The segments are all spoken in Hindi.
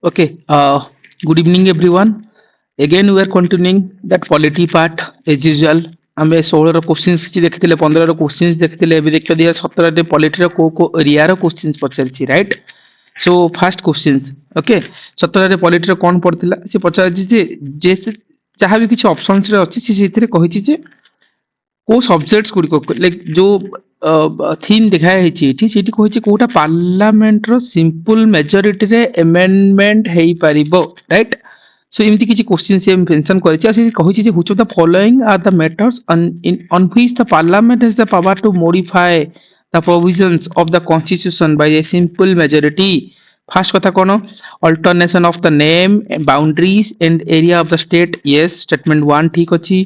Okay, good evening everyone. Again we are continuing that polity part as usual. ଆମେ 16 क्वेश्चंस କିଛି ଦେଖିଥିଲେ 15 क्वेश्चंस ଦେଖିଥିଲେ ଏବେ ଦେଖିବା ଦିଆ 17 ରେ ପଲିଟିର କୋ ଏରିଆ ର क्वेश्चंस ପଚାରିଛି right so first questions okay 17 ରେ ପଲିଟିର କଣ ପଡିଥିଲା ସେ ପଚାରିଛି ଯେ ଯାହା ବି କିଛି ଅପସନ୍ସ ରେ ଅଛି ସେ ସେଇଥିରେ କହିଛି ଯେ को सब्जेक्ट्स गुड़िक लाइक जो थीम देखा है कही कोटा पार्लियामेंट रो सिंपल मेजोरिटी रे अमेंडमेंट हेई परिबो राइट सो एमती किछि क्वेश्चन से मेंशन करिछि आ कहि जे which of the following are the matters on which the parliament has the power to modify the provisions of the constitution by a simple majority first कथा कोन alternation of the name boundaries and area of the state yes statement 1 ठीक अछि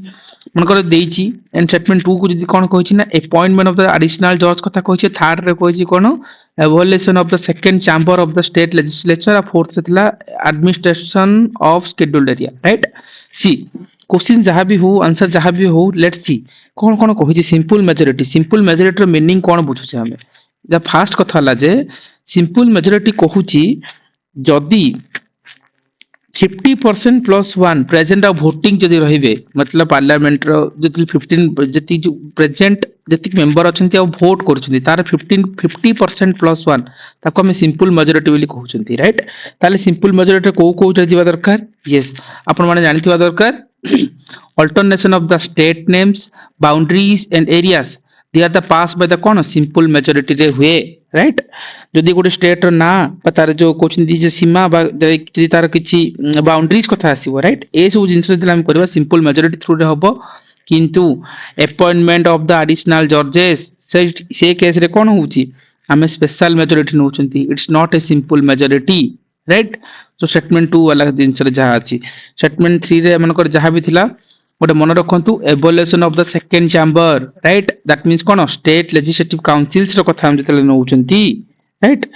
मनकर देइछि एंड स्टेटमेंट 2 को जदि कोन कहिछि ना अपॉइंटमेंट ऑफ द एडिशनल जज कथा कहिछि थर्ड रे कहिछि कोन evolution of the second chamber of the state legislature आ फोर्थ रे थिला administration of scheduled area right see question जहां भी हो आंसर जहां भी हो लेट्स सी कोन कोन कहिछि सिंपल मेजोरिटी रो मीनिंग कोन बुझुछे हमें द फर्स्ट कथा हला जे सिंपल मेजोरिटी कहुछि जदि 50% प्लस 1 प्रेजेंट ऑफ वोटिंग जदि रहिबे मतलब पार्लियामेंट रो जति 15 जति जो प्रेजेंट जति मेंबर अछंती आ वोट करछंती तार 50% प्लस 1 ताको हम सिंपल मेजोरिटी बोली कहउछंती राइट ताले सिंपल मेजोरिटी को कोटा जीवा दरकार यस आपण माने जानिथिबा दरकार alternation of the state names boundaries and areas they are the pass by the कोन सिंपल मेजोरिटी रे हुए राइट जदि गोटे स्टेट रो ना तार जो क्वेश्चन दी जे सीमा जदि तार किछि बाउंड्रीज कथा आसीबो राइट ए सब जिंस जदि हम करबा सिंपल मेजोरिटी थ्रू रे हबो किंतु अपॉइंटमेंट ऑफ द एडिशनल जजेस से केस रे कोन होउची हमें स्पेशल मेजोरिटी नउचंती it's not a simple majority right तो स्टेटमेंट 2 वाला जिंस रे जहा अछि स्टेटमेंट 3 रे मनकर जहा भी थिला गोटे मन रखु evolution of the second chamber right that means कौन स्टेट लेजिस्लेटिव काउंसिल्स रो कथा हम जतले नउचंती राइट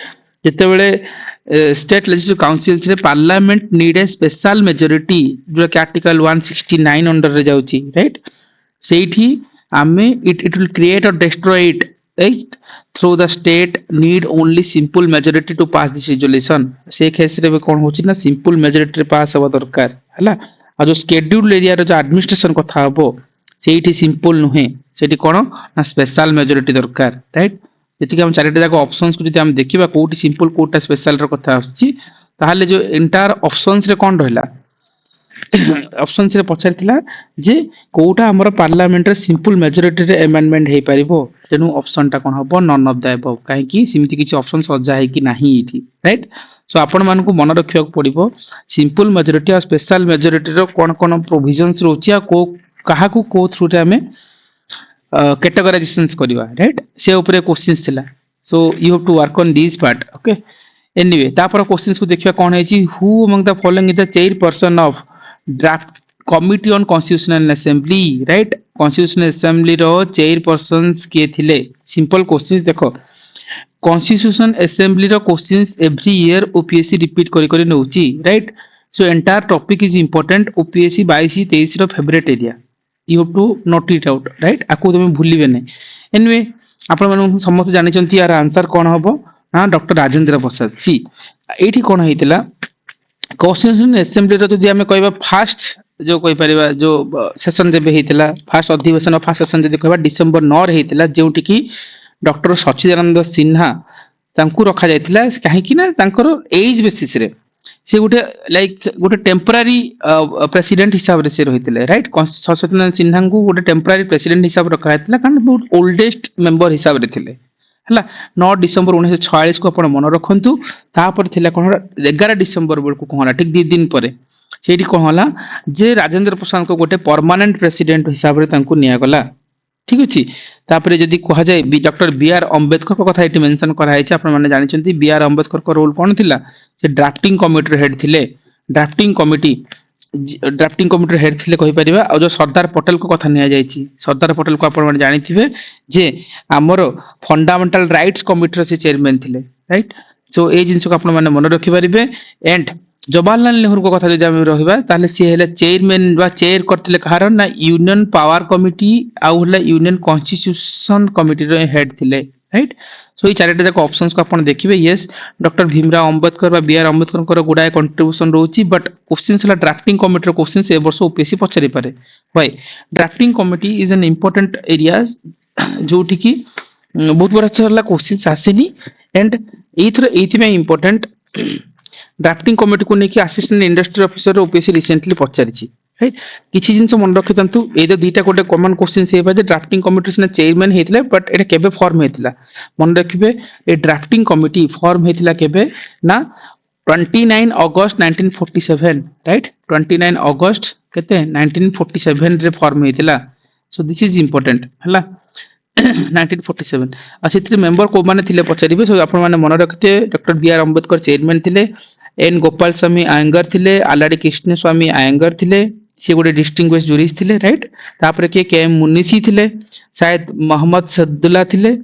जते बेले स्टेट लेजिस्लेटिव काउंसिल्स रे parliament need a special majority जो कि आर्टिकल 169 अंडर रे जाउची राइट सेठी आमे इट विल क्रिएट और destroy it right through the state need only simple majority to pass this resolution से केस रे कोन होची ना सिंपल मेजोरिटी रे पास होबा दरकार हला आ जो शेड्यूल्ड एरिया रो जो एडमिनिस्ट्रेशन कथा हबो सेठी सिंपल नुहे सेठी कोन ना स्पेशल मेजोरिटी दरकार राइट जति कि हम चारिटा जाक ऑप्शंस को जति हम देखिबा कोठी सिंपल कोटा स्पेशल रो कथा आछि ताहाले जो एंटायर ऑप्शंस रे कोन रहला ऑप्शंस रे पछारथिला जे कोटा हमर पार्लियामेंट रे सिंपल मेजोरिटी रे अमेंडमेंट हे परिबो तेनु ऑप्शन टा कोन हबो नन ऑफ द अबव काहे कि सिमिति किछि ऑप्शन सजा है कि नाही इठी राइट सो आपण मान को मन रखिया पड़िबो सिंपल मेजोरिटी और स्पेशल मेजोरिटी रो कोन कोन प्रोविजंस रोचिया को काहा को थ्रू रे हमें कैटेगराइजेशंस करबा राइट से ऊपर क्वेश्चंस थिला so you have to work on this part okay anyway तापर क्वेश्चंस को देखिया कोन है जी who among the following is the chairperson of draft committee on constitutional assembly right constitutional assembly रो चेयरपर्सन्स के थिले सिंपल क्वेश्चंस देखो कॉन्स्टिट्यूशन असेंबली रो questions every year OPSC repeat करी करी नउची right so entire topic is important OPSC 22 23 रो favourite area you have to note it out right आकु तुम भूलिबे नै एनीवे आपण मन समस्त जानि चंती यार आंसर कोन हबो हां डॉक्टर राजेंद्र प्रसाद सी एठी कोन हेतिला कॉन्स्टिट्यूशन असेंबली रो जदि हमें कहबा फास्ट जो कहि परिबा जो सेशन जेबे हेतिला फास्ट अधिवेशन ऑफ फास्ट सेशन जदि कहबा डिसेंबर 9 रे हेतिला जेउठी की डॉक्टर सच्चिदानंद सिन्हा तांकु रखा जायतिला काहे कि ना तांकर एज बेसिस रे से गोटे लाइक गोटे टेम्पररी प्रेसिडेंट हिसाब रे से रहितले राइट सच्चिदानंद सिन्हा को गोटे टेम्पररी प्रेसिडेंट हिसाब रखा जायतिला कारण बहुत ओल्डेस्ट मेंबर हिसाब रे थिले हला 9 डिसेंबर 1946 को आपण मन रखंतु तापर थिला कोन 11 डिसेंबर बेल को कोहला ठीक 2 दिन परे सेठी कोहला जे राजेंद्र प्रसाद को गोटे परमानेंट प्रेसिडेंट हिसाब रे तांको निया गला ठीक अछि तापरे जदि कहा जाय डॉक्टर बी आर अंबेडकर को कथा एटी मेंशन करा है आपण माने जानि चंती बी आर अंबेडकर को रोल कोन थिला से ड्राफ्टिंग कमिटी हेड थिले ड्राफ्टिंग कमिटी हेड थिले कहि परिबा और जो सरदार पटेल को कथा निया जायछि सरदार पटेल को आपण माने जानि थिबे जे हमर फंडामेंटल राइट्स कमिटी रो से चेयरमैन थिले राइट सो ए जिंस को आपण माने मन रखि परिबे एंड जवाहरलाल नेहरू को कथा जदि हम रहिबा ताले से हेले चेयरमैन बा चेयर करथिले कहार ना यूनियन पावर कमिटी आ होला यूनियन कॉन्स्टिट्यूशन कमिटी रो हेड थिले राइट। सो ये चारिटा जाक ऑप्शंस को आपण देखिबे यस डॉक्टर भीमराव अंबेडकर बा बी आर अंबेडकर गुडाए कंट्रीब्यूशन रोची बट क्वेश्चंस ला ड्राफ्टिंग कमिटी रो क्वेश्चंस ए वर्ष ओपीएससी पचारि पारे why drafting committee is an important area जोठी की बहुत बड़ा चला क्वेश्चंस आसेनी एंड एथर एथि में इंपोर्टेंट ड्राफ्टिंग कमिटी को लेकिन assistant industry officer OPSC recently पचारिछि राइट किछि जिंस मन रखि तंतु ए जो दुईटा गोटे कॉमन क्वेश्चन से जे ड्राफ्टिंग कमिटी से चेयरमैन हेतिला बट एटा केबे फॉर्म हेतिला मन रखिबे ए ड्राफ्टिंग कमिटी फॉर्म हेतिला केबे ना 29 अगस्त 1947 राइट 29 अगस्त केते 1947 रे फॉर्म हेतिला सो दिस इज इंपोर्टेंट हला 1947 अच्छे मेंबर को माने थिले पचारिबे सो आपण माने मन रखते doctor B R Ambedkar chairman थिले एन गोपाल स्वामी आयंगर थिले आलाडी कृष्ण स्वामी आयंगर थिले से गोटे डिस्टिंग्विश जूरिस्ट थिले राइट तापर के एम मुनिसी थिले शायद मोहम्मद सद्दुल्ला थिले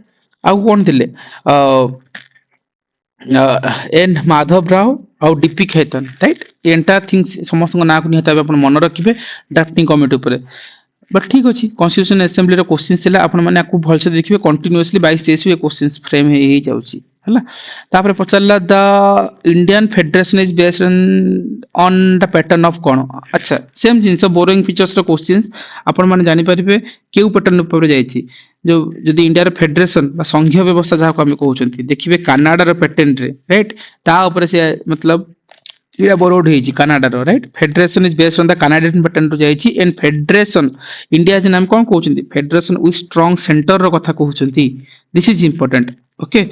आउ कोन थिले एन माधव राव आउ डीपी खेतन राइट एंटा थिंग्स समस्त ना को निहता आपण मन रखिबे ड्राफ्टिंग कमिटी ऊपर बट ठीक अच्छे कॉन्स्टिट्यूशन असेंबली रो क्वेश्चंस थिला आपण माने आपको भल से देखिबे कंटीन्यूअसली 22-23 क्वेश्चंस फ्रेम हे जाउची हला तापर पचल्ला the Indian federation is based on the pattern of कोन अच्छा सेम जिंस बोरोइंग फीचर्स रो क्वेश्चंस आपण माने जानि परिबे केउ पैटर्न ऊपर जाईची जो जदी इंडिया रो फेडरेशन बा संघीय व्यवस्था जहा को हम कहउचंती देखिबे कनाडा रो पैटर्न रे राइट ता ऊपर से मतलब इरा बोरोड हेची कनाडा रो right federation is based on the Canadian pattern रो जाईची एंड फेडरेशन इंडिया जे नाम कोन कहउचंती फेडरेशन विथ स्ट्रांग सेंटर रो कथा कहउचंती this is important okay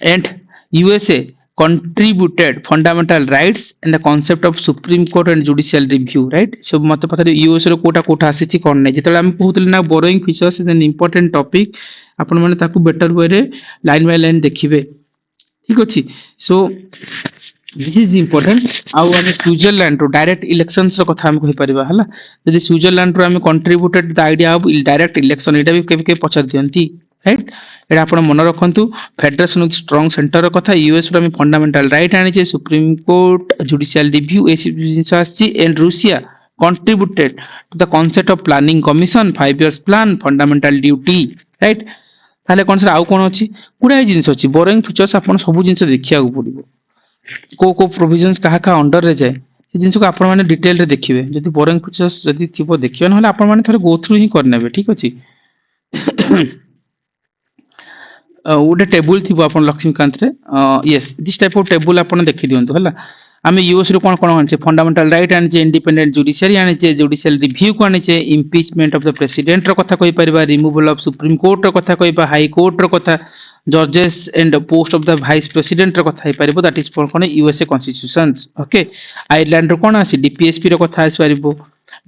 and USA contributed fundamental rights and the concept of supreme court and judicial review right so मत पता यूएस रो कोटा आसी कोन नै जेतले हम कहउतले ना borrowing features is an important topic आपण माने ताकू बेटर वे रे लाइन बाय लाइन देखिबे ठीक अछि सो दिस इज इंपोर्टेंट आउ हम स्विट्जरलैंड रो डायरेक्ट इलेक्शंस रो कथा हम कहि परिबा हला यदि स्विट्जरलैंड रो हम contributed the idea of direct election एटा भी केबे के पचार दियंती राइट एटा आपण मन रखंतु फेडरेशन विथ स्ट्रांग सेंटर रो कथा यूएस रो हम फंडामेंटल राइट आनी जे सुप्रीम कोर्ट जुडिशियल रिव्यू एसी जिंस आसी and Russia contributed to the concept of planning commission 5 years plan fundamental duty right ताले कोन से आउ कोन अछि गुडाय जिंस अछि बोरिंग फीचर्स आपण सब जिंस देखिया को पड़िबो को प्रोविजंस कहा का अंडर रे जाय से जिंस को आपण माने डिटेल रे देखिबे जदी बोरिंग फीचर्स जदी थिबो देखियो न हले आपण माने थोड़े गो थ्रू ही करनेबे ठीक अछि उडे टेबल थिबो आपण लक्ष्मीकांत रे yes this type of table आपण देखि दियंतु हला आमे यूएस रो कोन कोन आनचे फंडामेंटल राइट आनचे इंडिपेंडेंट जुडिशियरी आनचे जुडिशियल रिव्यू को आनचे इंपीचमेंट ऑफ द प्रेसिडेंट रो कथा कहि परिबा रिमूवल ऑफ सुप्रीम कोर्ट रो कथा कहिबा हाई कोर्ट रो कथा जजेस and post of the vice president रो कथा परिबो दैट इज फॉर कोन यूएसए कॉन्स्टिट्यूशंस ओके आयरलैंड रो कोन आसी डीपीएसपी रो कथा आसी परिबो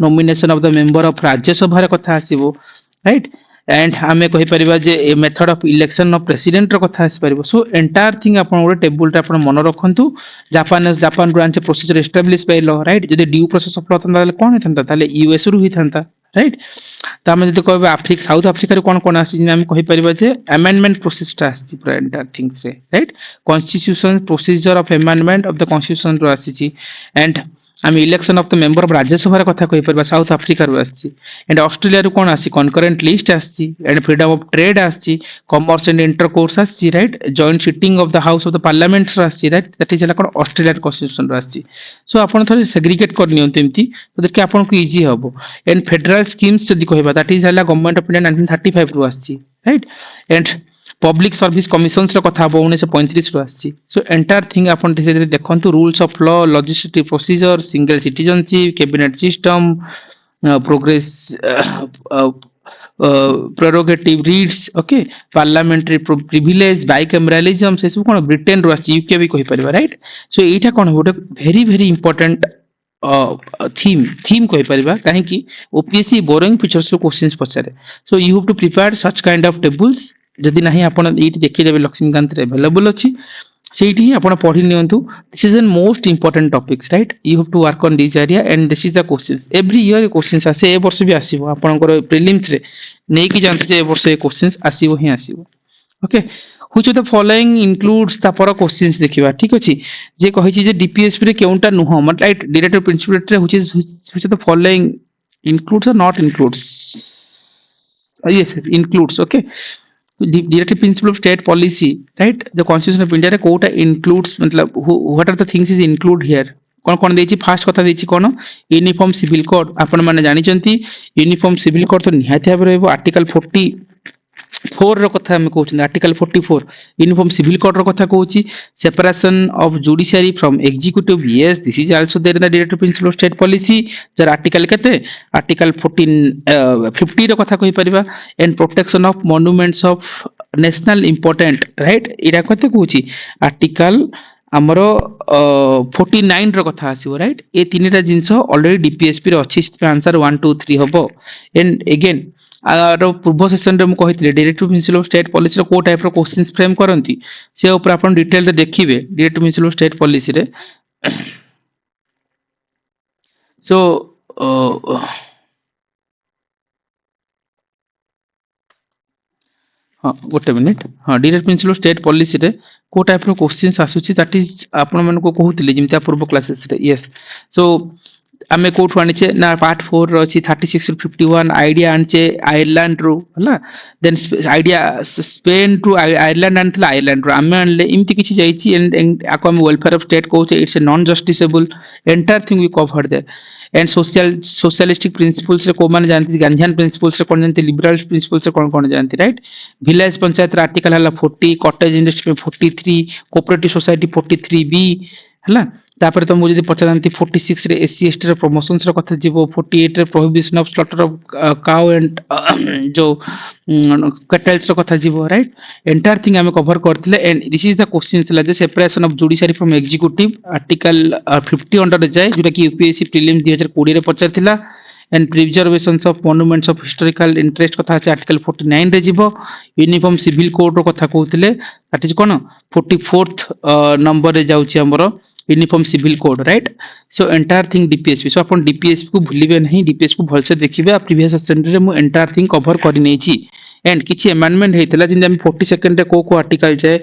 nomination of the member of Rajya Sabha रो कथा आसीबो राइट एंड हमें कहि परिबा जे method of election of president रो कथा आसी परिबो सो एंटायर थिंग आपण ओरे टेबल टा आपण मन रखंतु जापान ब्रांच procedure establish by law right जदि ड्यू प्रोसेस ऑफ लॉ तंदा कोन हेतंता ताले यूएस रु हिथंता राइट त हम जदि कहबे अफ्रीका साउथ अफ्रीका रे कोन कोन आसी जे हम कहि परिबा जे अमेंडमेंट प्रोसेस टा आसी पूरा एंटायर थिंग्स रे right constitution procedure of amendment of the constitution रो आसी एंड हम election of the member of Rajya Sabha रे कथा कहि परिबा साउथ अफ्रीका रो आसी एंड ऑस्ट्रेलिया रो कोन आसी कॉन्करेंट लिस्ट आसी एंड फ्रीडम ऑफ ट्रेड आसी कॉमर्स एंड इंटरकोर्स आसी right joint sitting of the house of the parliament आसी राइट दैट इज कोन ऑस्ट्रेलिया कॉन्स्टिट्यूशन रो आसी सो आपण थोड़े सेग्रीगेट कर नियंत एमती तो देखि आपण को इजी हबो एंड फेडरल स्कीम्स जदी कहबा दैट इज हला गवर्नमेंट ऑफ इंडिया 1935 रो आसी राइट एंड पब्लिक सर्विस कमिशंस रो कथा 1935 रो आसी सो एंटायर थिंग आपण धीरे धीरे देखंतु rules of law logistic procedure single citizenship cabinet system progress prerogative reads okay parliamentary privilege bicameralism से सब कोन ब्रिटेन रो आसी यूके भी कहि परबा राइट सो एटा कोन होटे वेरी वेरी इंपोर्टेंट थीम कहि परबा काहे कि ओपीएससी बोरिंग फीचर्स रो क्वेश्चंस पछारे so you have to prepare such kind of tables जदि नाही आपण एटी देखि देबे लक्ष्मीकांत रे अवेलेबल अछि सेठी आपण पढि नियंतु this is an most important topics right you have to work on this area and this is the questions every year questions आसे ए वर्ष भी आसीबो आपनकर प्रीलिम्स रे नै कि जानते जे ए वर्ष ए क्वेश्चंस आसीबो ही आसीबो okay which of the following includes the पर क्वेश्चंस देखिबा ठीक अछि जे कहि छी जे डीपीएसपी रे केउंटा नुह मतलब राइट डायरेक्टर प्रिंसिपल रे which of the following includes or not includes yes includes okay Directive principle of state policy, right? The constitution of India रे कोटा includes मतलब what are the things is include here? कौन कौन देछि फास्ट कथा देछि कोन यूनिफॉर्म सिविल कोड आपण माने जानि चंती यूनिफॉर्म सिविल कोड तो निहाती भाबे रहबो आर्टिकल 44 रो कथा हम कहउछन आर्टिकल 44 यूनिफॉर्म सिविल कोड रो कथा कहउछि separation of judiciary from executive yes this is also there in the directive principle of state policy जर आर्टिकल केते आर्टिकल 50 रो कथा कहि परिबा and protection of monuments of national important right इरा कते कहउछि आर्टिकल ଆମର 49 ର କଥା ଆସିବ ରାଇଟ୍ ଏ ତିନିଟା ଜିନିଷ ଅଲରେଡି ଡିପିଏସପି ରେ ଅଛି ସେଥିପାଇଁ ଆନ୍ସର 1 2 3 ହବ ଏଣ୍ଡ ଏଗେନ୍ ଆର ପୂର୍ବ ସେସନରେ ମୁଁ କହିଥିଲି ଡାଇରେକ୍ଟିଭ ପ୍ରିନ୍ସିପଲ ଅଫ ଷ୍ଟେଟ୍ ପଲିସିର କୋଉ ଟାଇପର କ୍ୱେଶ୍ଚିନ୍ସ ଫ୍ରେମ୍ କରନ୍ତି ସେ ଉପରେ ଆପଣ ଡିଟେଲରେ ଦେଖିବେ ଡାଇରେକ୍ଟିଭ ପ୍ରିନ୍ସିପଲ ଅଫ ଷ୍ଟେଟ୍ ପଲିସିରେ ସୋ हाँ गोटे मिनिट हाँ direct principal of state policy रे को टाइप रो क्वेश्चंस आसुची दैट इज आपण मन को कहूतले जिमता पूर्व क्लासेस रे यस सो आमे कोठु आनिचे ना पार्ट 4 रो अछि 36 टू 51 आईडिया आनचे आयरलैंड रो हला then idea Spain to Ireland आनथला आयरलैंड रो आमे आनले इमति किछि जाईची एंड आको हम वेलफेयर ऑफ स्टेट कहूचे it's a non justiciable entire thing we cover there and socialistic principles रे को माने जानती गांधीयन प्रिंसिपल्स रे कोन जानती लिबरल प्रिंसिपल्स रे कोन जानती राइट विलेज पंचायत रे आर्टिकल हला 40 कॉटेज इंडस्ट्री में 43 कोऑपरेटिव सोसाइटी 43 बी हला तापर तो मुझे पचारती 46 रे एससी एसटी रे प्रमोशंस रो कथा जीवो 48 रे prohibition of slaughter of cow and जो कैटल्स रो कथा जीवो राइट एंटायर थिंग हमें कवर करथिले and this is the question ला जे separation of judiciary from executive article 50 under जाय जोटा कि यूपीएससी प्रीलिम 2020 रे पचारथिला and preservations of monuments of historical interest कथा আছে आर्टिकल 49 रे जीवो यूनिफॉर्म सिविल कोड रो कथा कहउथिले दैट इज कोन 44th नंबर रे जाउची हमरो uniform civil code right so entire thing DPSP so अपन डीपीएसपी को भूलिबे नहीं डीपीएसपी को भलसे देखिबे आ प्रीवियस सेशन रे मु एंटायर थिंग कवर करि नेछि एंड किछि अमेंडमेंट हेतला जिन हम 42nd रे को आर्टिकल जाय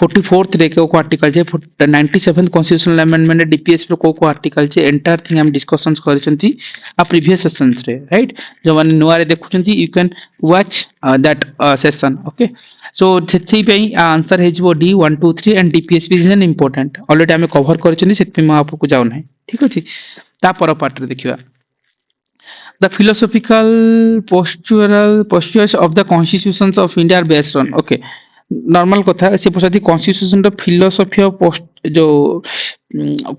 44th रे को आर्टिकल जाय 97th कॉन्स्टिट्यूशनल अमेंडमेंट डीपीएसपी रो को आर्टिकल जाय एंटायर थिंग हम डिस्कशंस करिसंती आ प्रीवियस सेशंस रे राइट जो माने नुआ रे देखुचंती you can watch that session okay so सेथि पे आंसर हे जबो D 1 2 3 and DPSP is an important already हमें कवर करिसंती सेथि पे म आपको जाउ नै ठीक अछि ता पर पार्ट रे देखिबा the philosophical postures of the constitutions of India are based on okay normal कथा से पछाती कॉन्स्टिट्यूशन रो फिलोसॉफी ऑफ पोस्ट जो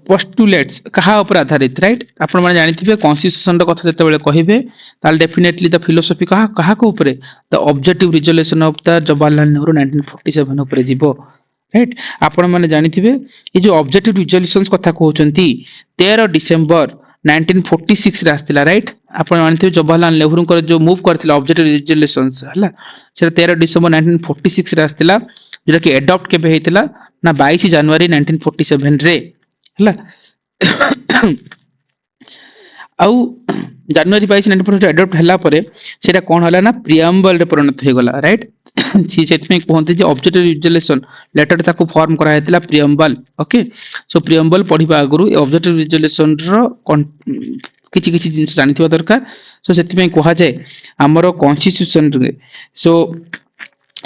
पोस्टुलेट्स कहा ऊपर आधारित राइट आपण माने जानिथिबे कॉन्स्टिट्यूशन रो कथा जते बेले कहिबे ताल डेफिनेटली द फिलोसॉफी कहा को ऊपर the objective resolution of the Jawaharlal Nehru 1947 ऊपर जीवो राइट आपण माने जानिथिबे ए जो ऑब्जेक्टिव रिजोल्यूशंस कथा कहउचंती 13 डिसेंबर 1946 रे आस्तिला राइट आपण मानथिबे जवाहरलाल नेहरू को जो मूव करथिला ऑब्जेक्टिव रिजोल्यूशंस हला से 13 डिसेंबर 1946 रे आस्तिला जेटा कि एडॉप्ट केबे हेतिला ना 22 जनवरी 1947 रे हला आउ जनवरी 22 1947 एडॉप्ट हला परे सेटा कोन हला ना प्रियम्बल रे परिणत हे गला राइट सी सेट में कहते जे ऑब्जेक्टिव रिजोल्यूशन लेटर ताको फॉर्म करा हेतिला प्रियम्बल ओके सो प्रियम्बल पढिबा आगरु ऑब्जेक्टिव रिजोल्यूशन रो किछि किछि जिंस जानिथिबा दरकार सो सेति में कहा जाय हमरो कॉन्स्टिट्यूशन रे सो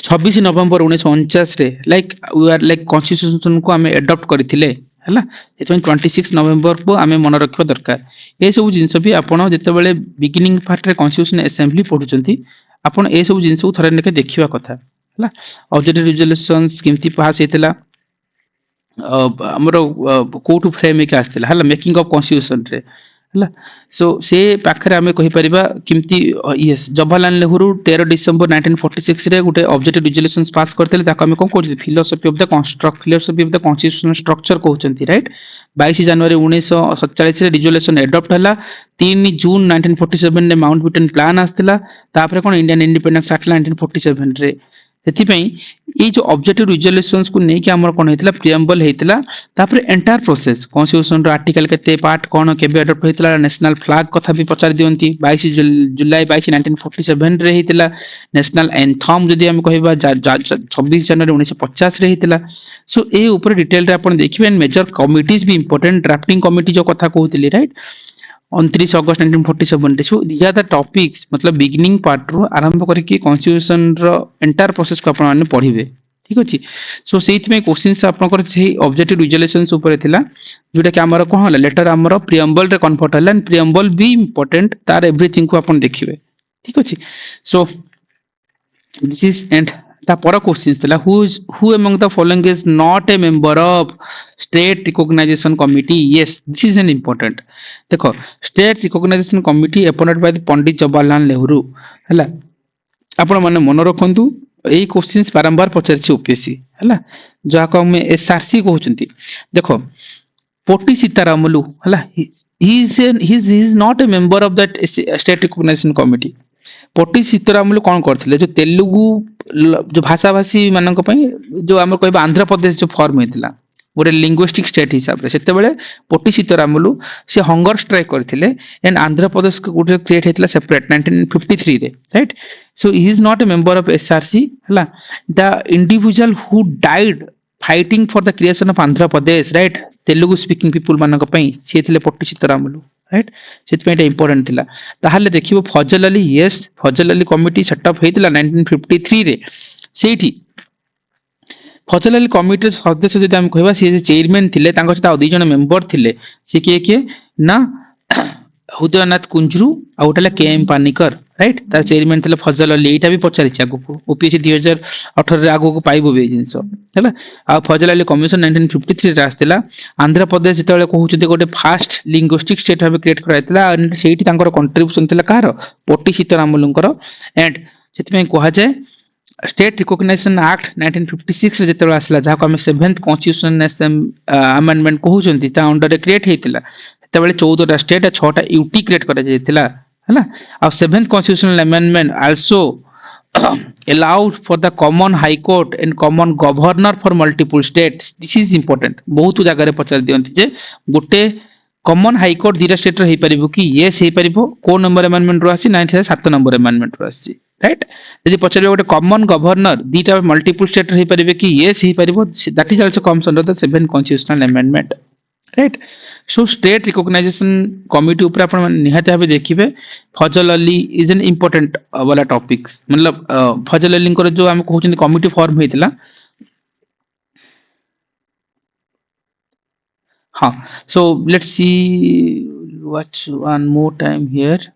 26 नवंबर 1949 रे like we are like constitution को हमें एडॉप्ट करथिले हला एतमें 26 नवंबर को हमें मन रखियो दरकार ए सब जिंस भी आपण जते बेले बिगिनिंग पार्ट रे कॉन्स्टिट्यूशन असेंबली पढुचंती आपण ए सब जिंस को थरे नेके देखिबा कथा हला ऑब्जेक्टिव रिजोल्यूशंस केमती पास हेतला हमरो कोटू फ्रेम के आस्तिला हला मेकिंग ऑफ कॉन्स्टिट्यूशन रे हला सो से पाखरे हमें कहि परिबा किमती यस जवाहरलाल नेहरू 13 डिसेंबर 1946 रे गुटे ऑब्जेक्टिव रिजोल्यूशंस पास करथिले ताको हमें कोन कहउछि philosophy of the construct philosophy of the constitutional structure कहउचंती राइट 22 जनवरी 1947 रे रिजोल्यूशन एडॉप्ट हला 3 जून 1947 ने माउंटबेटन प्लान आस्तिला तापरे कोन इंडियन इंडिपेंडेंस एक्ट 1947 रे सेति पई ए जो ऑब्जेक्टिव रिजोल्यूशंस को नै कि हमर कोन हेतला प्रियम्बल हेतला तापरे एंटायर प्रोसेस कॉन्स्टिट्यूशन रो आर्टिकल केते पार्ट कोन केबे एडॉप्ट हेतला नेशनल फ्लैग कथा भी पचार दियंती 22 जुलाई 22 1947 रे हेतला नेशनल एंथम जदी हम कहबा 26 जनवरी 1950 रे हेतला सो ए ऊपर डिटेल रे आपण देखिबे मेजर कमिटीज भी इंपोर्टेंट ड्राफ्टिंग कमिटी जो कथा कहउतली राइट 29 अगस्त 1947 so these are the topics मतलब बिगिनिंग पार्ट रो आरंभ करके कॉन्स्टिट्यूशन रो एंटायर प्रोसेस को आपण माने पढिबे ठीक अछि सो सेति में क्वेश्चंस आपनकर से ऑब्जेक्टिव रिजोल्यूशंस ऊपर थिला जोटा कि हमर कोन होला लेटर हमर प्रियम्बल रे कन्वर्ट होला एंड प्रियम्बल बी इंपोर्टेंट तार एवरीथिंग को आपण देखिबे ठीक अछि सो this is and the para questions thala who among the following is not a member of state recognition committee yes this is an important देखो state recognition committee appointed by the Pandit Jawaharlal Nehru हला आपण माने मन रखंतु एई क्वेश्चंस बारंबार पचारछि ओपीएससी हला जहा को हम एसआरसी कहउचंती देखो पोटी सीतारामलु हला he is not a member of that state recognition committee पोटी सीतारामलु कौन करथिले जो तेलुगु जो भाषा भाषी मानक पई जो हम कहबा आंध्र प्रदेश जो फॉर्म हेतिला गोटे लिंग्विस्टिक स्टेट हिसाब रे सेते बेले पोटी सीतारामलु से हंगर स्ट्राइक करथिले एंड आंध्र प्रदेश को गोटे क्रिएट हेतिला सेपरेट 1953 रे right so he is not a member of SRC हला the individual who died fighting for the creation of Andhra Pradesh right Telugu speaking people मानक पई से थिले पोटी सीतारामलु राइट सेति पे इंपोर्टेंट थिला ताहाले देखिबो फजल अली यस फजल अली कमिटी सेटअप हेतिला 1953 रे सेठी फजल अली कमिटी सदस्य जदि हम कहबा से चेयरमैन थिले तांको सता दुई जण मेंबर थिले से के ना उदयनाथ कुंजरू आ उठले केएम पानिकर राइट तार चेयरमैन थिले फजल अली एटा भी पचारिछि आगु को ओपीएससी 2018 रे आगु को पाइबो बे जिंस हैला आ फजल अली कमिशन 1953 रे आस्तिला आंध्र प्रदेश जेतेले कहउछते गोटे फास्ट लिंग्विस्टिक स्टेट भाबे क्रिएट कराइतला एंड सेठी तांकर कंट्रीब्यूशन थिला कार पोटी सीतारामलुंकर एंड सेति में कहा जाय स्टेट रिकॉग्निशन एक्ट 1956 रे जेतेले आसला जहा को हम 7th कॉन्स्टिट्यूशन अमेंडमेंट कहउछंती ता अंडर रे क्रिएट हेतिला तेबेले 14 टा स्टेट 6 टा यूटी क्रिएट करा जायतिला हैला आ 7th constitutional amendment also allowed for the common high court and common governor for multiple states this is important बहुत जगह रे पचार दियंती जे गोटे कॉमन हाई कोर्ट दीरा स्टेट रे हे परिबो कि यस हे परिबो को नंबर अमेंडमेंट रो आसी 97 नंबर अमेंडमेंट रो आसी राइट यदि पचार गोटे कॉमन गवर्नर दीटा मल्टीपल स्टेट रे हे परिबे कि यस हे परिबो that is also comes under the 7th constitutional amendment right so state recognisation committee ऊपर आपण निहाते भाबे देखिबे Fazal Ali is an important वाला टॉपिक्स मतलब फजल अली को जो हम कहउछन कमिटी फॉर्म हेतिला हाँ so let's see what one more time here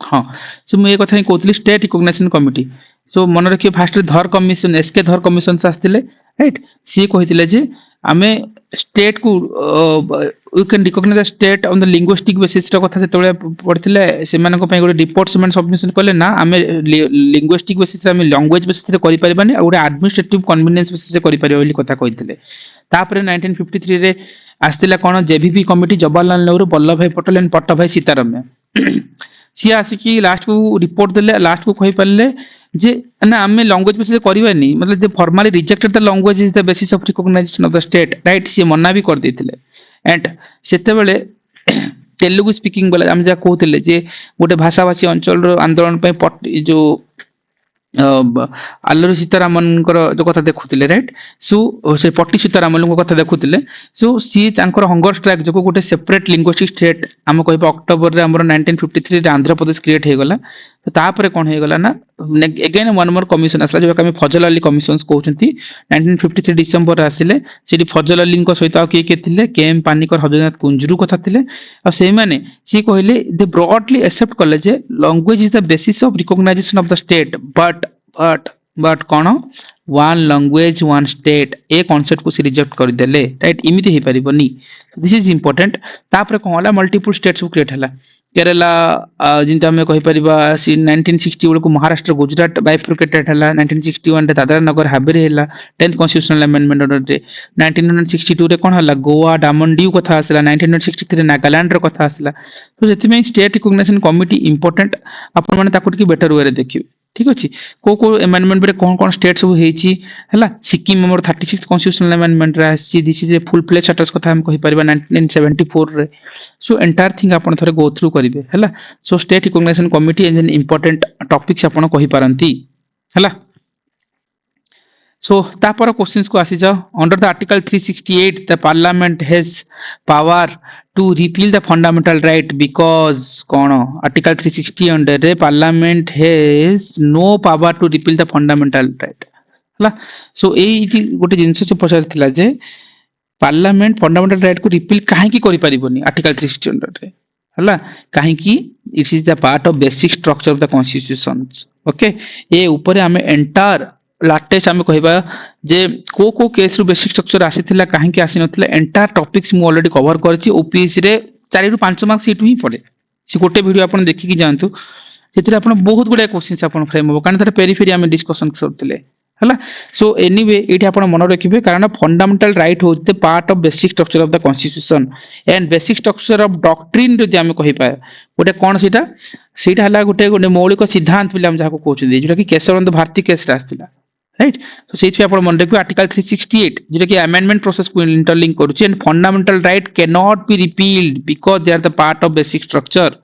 हाँ सो मैं कथा कहउतली स्टेट रिकॉग्निशन कमिटी सो मन रखिए first Dhar commission SK Dhar commission आस्तिले राइट सी कहितिले जे आमे स्टेट को we can recognise the state on the linguistic basis रो कथा सेतबे पढथिले से मानको पय गोटे रिपोर्ट सेमन सबमिशन करले ना आमे लिंग्विस्टिक बेसिस रे आमे लैंग्वेज बेसिस रे करि परिबानी आ गोटे एडमिनिस्ट्रेटिव कन्वीनियंस बेसिस रे करि परिबो बोली कथा कहिथिले तापर 1953 रे आस्तिला कोन JVP committee Jawaharlal Nehru Vallabhbhai Patel and Pattabhi Sitaramayya सी आसिकी लास्ट को रिपोर्ट देले लास्ट को कहि परले जे ना आमे लैंग्वेज बेसिस करबानी मतलब जे formally rejected the language is the basis of recognisation of the state right से मना भी कर देथिले एंड सेते बेले तेलुगु स्पीकिंग वाला हम जा कहथिले जे गोटे भाषा भाषी अंचल रो आंदोलन पे जो आल्लूरी सीतारामन जो कथा देखुले राइट सो से पट्टी सीतारामन कथा देखुले सो सी तांकर हंगर स्ट्राइक जो गोटे सेपरेट लिंग्विस्टिक स्टेट हम कहबा अक्टोबर रे हमर 1953 रे आंध्र प्रदेश क्रिएट हे गला तो तापर कोन हे गला ना अगेन वन मोर कमिशन आसला जो हम फजल अली कमिशंस कहउचंती 1953 डिसेंबर रे आसिले सेठी फजल अली को सहित के थिले केएम पानिकर हजरनाथ कुंजरू कथा थिले आ से माने सी कहले दे ब्रॉडली एक्सेप्ट करले जे language is the basis of recognisation of the state but कौन one language one state a concept को रिजेक्ट कर देले राइट इमिति हे परिबनी दिस इज इंपोर्टेंट तापर कोन होला मल्टीपल स्टेट्स को क्रिएट हला केरला जिंता हमें कहि परिबा 1960 को महाराष्ट्र गुजरात बाइफर्केटेड हला 1961 रे दादरा नगर हावेरी हला 10th कॉन्स्टिट्यूशनल अमेंडमेंट ऑर्डर रे 1962 रे कोन हला गोवा डामन ड्यू कथा आसला 1963 नागालैंड रो कथा आसला तो जति में स्टेट रिकॉग्निशन कमिटी इंपोर्टेंट आपण माने ताको की बेटर वे रे देखियो ठीक अछि को अमेंडमेंट रे कोन स्टेट सब हेछि हला सिक्किम हमर 36th कॉन्स्टिट्यूशनल अमेंडमेंट रे आसी this is a full fledge status कथा हम कहि परिबा 1974 रे सो एंटायर थिंग आपण थरे गो थ्रू करिवे हला so state recognition committee is an important topics आपण कहि पारंती हला सो तापर क्वेश्चंस को आसी जाओ under the article 368 the parliament has power to repeal the fundamental right because कौन आर्टिकल 360 अंडर रे parliament has no power to repeal the fundamental right हला सो एई गोटे जिंस से पचार थिला जे पार्लियामेंट फंडामेंटल राइट को रिपील काहे की करि परिबोनी आर्टिकल 360 अंडर रे हला काहे की it's is the part of basic structure of the constitution okay ए ऊपर हमें एंटायर लाटेस्ट आम कह जे को केस रु बेसिक स्ट्रक्चर आसीथिला काहे की आसी नथिला एंटायर टॉपिक्स मु ऑलरेडी कवर करछि ओपीएससी रे 4 रु 5 मार्क्स एटु ही पड़े से गोटे वीडियो आपण देखि की जानतु सेतिर आपण बहुत गुडा क्वेश्चंस आपण फ्रेम हो कारण तार पेरिफेरी हम डिस्कशन करथिले हला सो एनीवे एठी आपण मन रखिबे कारण फंडामेंटल राइट हो the part of basic structure of the constitution and basic structure of doctrine जदि हम कहि पाए गोटे कोन सीटा हला गोटे मौलिक सिद्धांत बिले हम जाको कहउछन जेटा कि केशवनंद भारती केस रे आस्तिला राइट सो सेठी आपण मन रखिबे आर्टिकल 368 जेटा कि अमेंडमेंट प्रोसेस को इंटरलिंक करूछि and fundamental right can not be repealed because they are the part of basic structure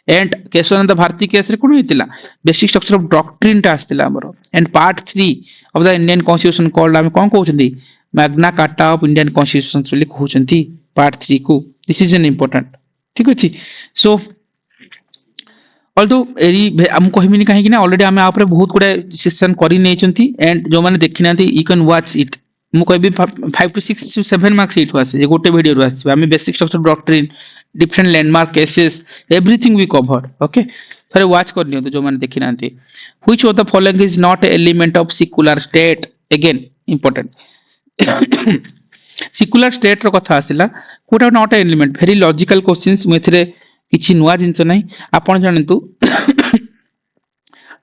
and Kesavananda Bharati case रे कोन हेतिला बेसिक स्ट्रक्चर ऑफ डॉक्ट्रिन टा आस्तिला हमर and part 3 of the Indian constitution called हम कोन कहउछंती Magna Carta of Indian constitution बोली कहउछंती पार्ट 3 को दिस इज एन इंपोर्टेंट ठीक अछि सो ऑल्दो एरी हम कहबिनी काहे कि ना ऑलरेडी हम आपरे बहुत गुडा सेशन करि नै छंती एंड जो माने देखि नांती यू कैन वॉच इट मु कहबी 5 to 6 to 7 मार्क्स इट वास जे गोटे वीडियो रो आसी हम basic structure doctrine different landmark cases everything we cover okay थरे वॉच कर लियो जो माने देखि नांती which of the following is not a element of secular state again important secular state रो कथा आसिला कोटा not a element very logical questions मेथरे किछि नुआ जिंस नै आपण जानतु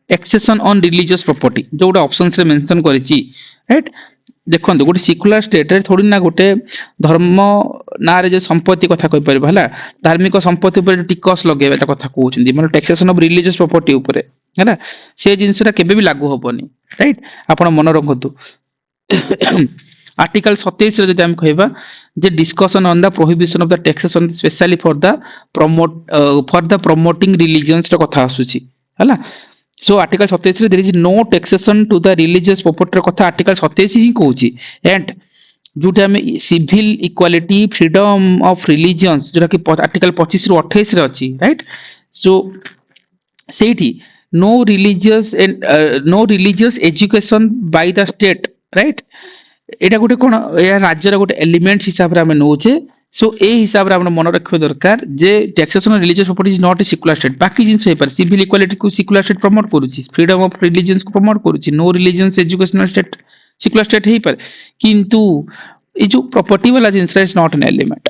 टैक्सेशन ऑन रिलीजियस प्रॉपर्टी जो गोटे ऑप्शंस रे मेंशन करिछि राइट देखंतु गोटे सेक्युलर स्टेट रे थोड़ी ना गोटे धर्म ना रे जो संपत्ति कथा कहि परबा हला धार्मिक संपत्ति ऊपर टिकस लगेबा कथा कहउछिंदी मतलब टैक्सेशन ऑफ रिलीजियस प्रॉपर्टी ऊपर हला से जिंसटा केबे भी लागू होबनी राइट आपण मन रखंतु आर्टिकल 27 रे जदि हम कहबा जे discussion on the prohibition of the taxation specially for the promoting religions रो कथा आसुची हला सो आर्टिकल 27 रे there is no taxation to the religious property रो कथा आर्टिकल 27 ही कहउची एंड जोटा में civil equality freedom of religions जोटा कि आर्टिकल 25 रो 28 रे अछि राइट सो सेठी no religious education by the state right एटा गोटे कोन या राज्य रा गोटे एलिमेंट्स हिसाब रे हम नोचे सो ए हिसाब रे हम मन रखबे दरकार जे taxation on religious property is not a secular state बाकी जिंस हे पर सिविल इक्वालिटी को सेक्युलर स्टेट प्रमोट करूची फ्रीडम ऑफ रिलीजियंस को प्रमोट करूची no religions educational state secular state हे पर किंतु ए जो प्रॉपर्टी वाला जिंस is not an element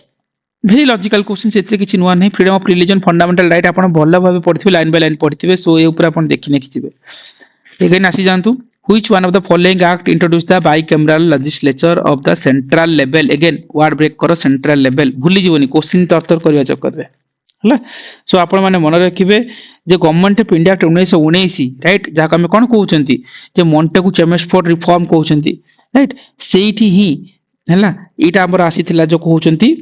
very logical question सेते किछि नुआ नै freedom of religion fundamental right आपण भल्ला भाबे पढिथिबे लाइन बाय लाइन पढिथिबे सो ए ऊपर आपण देखि नै खिजिबे एगेन आसी जानतु which one of the following act introduced the bicameral legislature of the central level again word break करो central level भूली जीवनी क्वेश्चन तर्तर करबा चक्कर रे हला सो आपण माने मन रखिबे जे गवर्नमेंट ऑफ इंडिया 1919 राइट जाका हम कोन कहउचंती जे मोंटेगु चेम्सफोर्ड रिफॉर्म कहउचंती राइट सेठी ही हला एटा हमर आसीथिला जो कहउचंती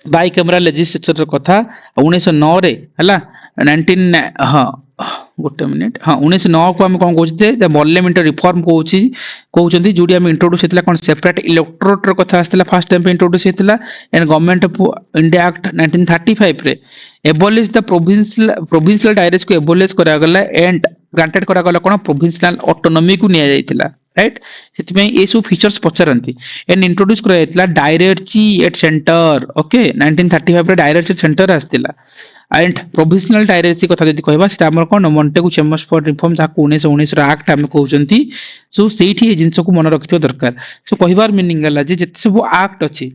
बाइकैमरल लेजिस्लेचर कथा 1909 रे हला 19 हां गोटे मिनिट हाँ 1909 को हम कौन कहते द पार्लियामेंट रिफॉर्म कहउचंती जोडी हम इंट्रोड्यूस हेतला कोन सेपरेट इलेक्टोरेट रो कथा आस्तला फर्स्ट टाइम पे इंट्रोड्यूस हेतला and government of India act 1935 रे एबॉलिश द प्रोविंशियल डायरेक्ट को एबॉलिश करा गला एंड ग्रांटेड करा गला कोन प्रोविंशियल ऑटोनॉमी को निया जायतिला राइट सेति में ए सब फीचर्स पचरंती एंड इंट्रोड्यूस करा जायतिला डायरेक्टची एट सेंटर ओके 1935 रे डायरेक्ट सेंटर आस्तिला एंड प्रोविजनल डायरेक्सी कथा जदि कहबा सेटा हमर कोन मोंटेगु चेम्सफोर्ड रिफॉर्म जाको 1919 रो एक्ट हम कहउचंती सो सेठी ए जिंस को मन रखितो दरकार सो कहिबार मीनिंग गला जे जते सब एक्ट अछि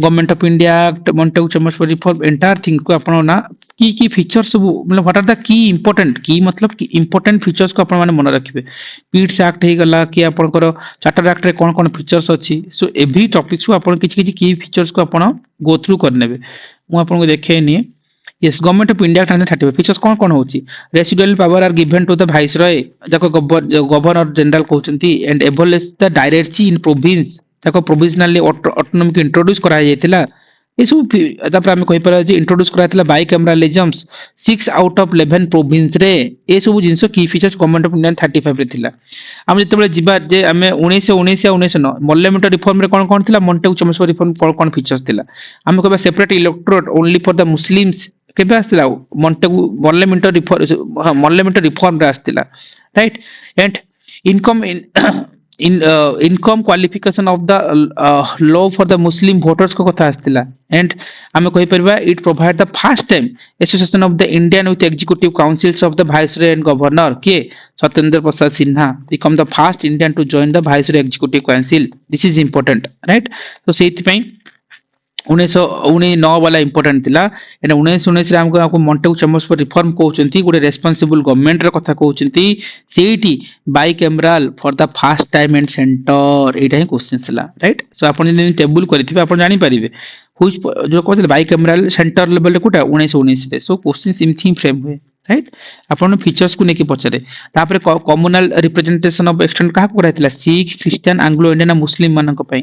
government of India act Montagu Chelmsford reform entire thing को आपण ना की फीचर्स सब मतलब व्हाट आर द की मतलब की इंपोर्टेंट फीचर्स को आपण माने मन रखिबे पीट्स एक्ट हे गला कि आपनकर चार्टर एक्ट रे कोन फीचर्स अछि सो एवरी टॉपिक्स को आपण किछि की फीचर्स को आपण गो थ्रू करनेबे मु आपण को देखैनी Yes, Government of India 1935 features कौन होची residual power are given to the viceroy जाको गवर्नर जनरल कहउचंती and abolish the dyarchy in province जाको प्रोविजनली ऑटोनॉमी को इंट्रोड्यूस करा जायतिला ये सब तापर आम कहीपर इंट्रोड्यूस कराइला बाइकैमरालिजम्स 6 आउट ऑफ 11 प्रोविंस रे ये सब जिनस की फीचर्स गवर्नमेंट ऑफ इंडिया 35 रे थिला हम जतबे जिबा जे आमे 1919 या 1909 मल्लेमेंट रिफॉर्म रे कोन कोन थिला मॉन्टेगु चमस्फोर रिफॉर्म कोन फीचर्स थिला आमे कहबा separate electorate only for the Muslims केबे आस्तिला मॉन्टेगु मल्लेमेंट रिफॉर्म रे आस्तिला right and income income qualification of the law for the Muslim voters को कथा आस्तिला and आमे कहि परबा it provide the first time association of the Indian with executive councils of the viceroy and governor के Satyendra Prasad Sinha become the first Indian to join the viceroy executive council this is important right तो सेति पई 1919 वाला इंपोर्टेंट थिला एंड 1919 रे हमको मॉन्टेगु चेम्बर्स रिफॉर्म कहउचंती गुडे रेस्पोंसिबल गवर्नमेंट रे कथा कहउचंती सेठी bicameral for the first time and centre एटा ही क्वेश्चन थिला राइट सो आपण जे टेबल करिथिबे आपण जानि परिबे हुज जो कहले बाइकैमराल सेंटर लेवल रे कोटा 1919 रे सो क्वेश्चन सिमथिंग फ्रेम हुए राइट आपण फीचर्स को नेकी पचरे तापर कम्युनल रिप्रेजेंटेशन ऑफ एक्सटेंड का कराइतला Sikh Christian Anglo Indian Muslim मानक पई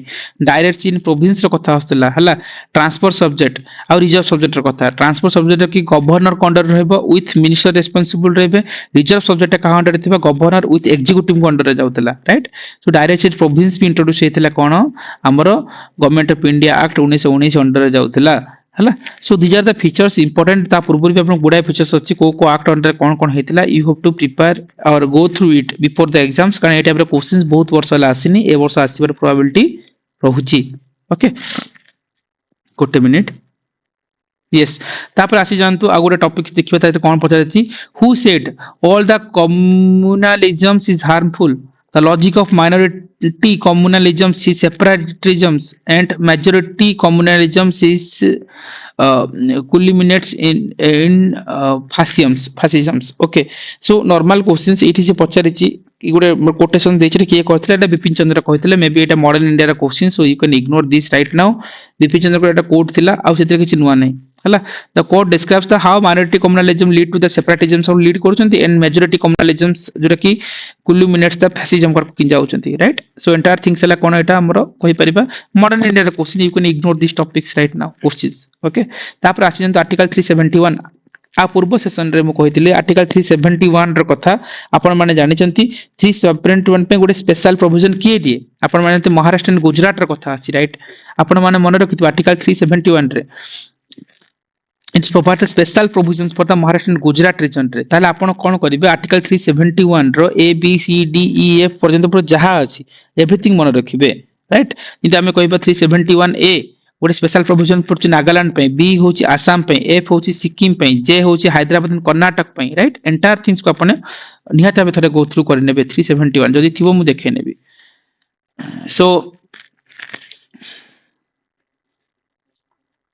डायरेक्ट इन प्रोविंस रो कथा आस्तला हला ट्रांसफर सब्जेक्ट आ रिजर्व सब्जेक्ट रो कथा ट्रांसफर सब्जेक्ट की गवर्नर अंडर रहबो विथ मिनिस्टर रिस्पांसिबल रहबे रिजर्व सब्जेक्ट का अंडर थिबा गवर्नर विथ एग्जीक्यूटिव अंडर रे जाउतला right so dyarchy in province भी इंट्रोड्यूस हेतला कोन हमरो government of India act 1919 under रे जाउतला हला so these are the features important ता पूर्व भी अपन गुडा फीचर्स अछि को एक्ट अंडर कोन कोन हेतिला यू हैव टू प्रिपेयर और go through it before the exams कारण ए टाइप रे क्वेश्चंस बहुत वर्ष ला आसीनी ए वर्ष आसीबार प्रोबेबिलिटी रहउची ओके गोटे मिनिट यस तापर आसी जानतु आ गोटे टॉपिक्स देखिबा ता कोन पचारछि who said all the communalisms is harmful the logic of minority communalisms is separatisms and majority communalisms is culminates in fascisms okay so normal questions एठी जे पचारिछि गोटे कोटेशन देछि के करथिला एटा बिपिन चंद्र कहिथिले मे बी एटा मॉडर्न इंडिया रा question so you can ignore this right now Bipin Chandra को एटा कोड थिला आ सेते किछि नुवा नै हला the code describes the how minority communalism lead to the separatism सब लीड करछन्ती एंड मेजॉरिटी कम्युनलिज्म्स जोटा कि कुलुमिनेट्स द फैसिज्म कर कि जाउछन्ती राइट सो एंटायर थिंग्स हला कोन एटा हमरो कहि परिबा मॉडर्न इंडिया रा question you can ignore this topics right now questions okay तापर आछन आर्टिकल 371 आ पूर्व सेशन रे मु कहितले आर्टिकल 371 र कथा आपण माने जानि चंती 371 पे गोटे स्पेशल प्रोविजन किए दिए आपण माने महाराष्ट्र एंड गुजरात र कथा अछि राइट आपण माने मन रखितु आर्टिकल 371 रे it's provide special provisions for the Maharashtra and Gujarat region रे ताले आपण कोन करिवे आर्टिकल 371 रो A B C D E F पर्यंत पूरा जहा अछि एवरीथिंग मन रखिबे राइट इते हमें कहबा 371 ए गोटे स्पेशल प्रोविजन पड़छ नागालैंड पे बी होची आसाम पे एफ होची सिक्किम पे जे होची हैदराबाद एंड कर्नाटक पे राइट एंटायर थिंग्स को आपण निहात भाबे थरे गो थ्रू करि नेबे 371 जदी थिबो मु देखे नेबी सो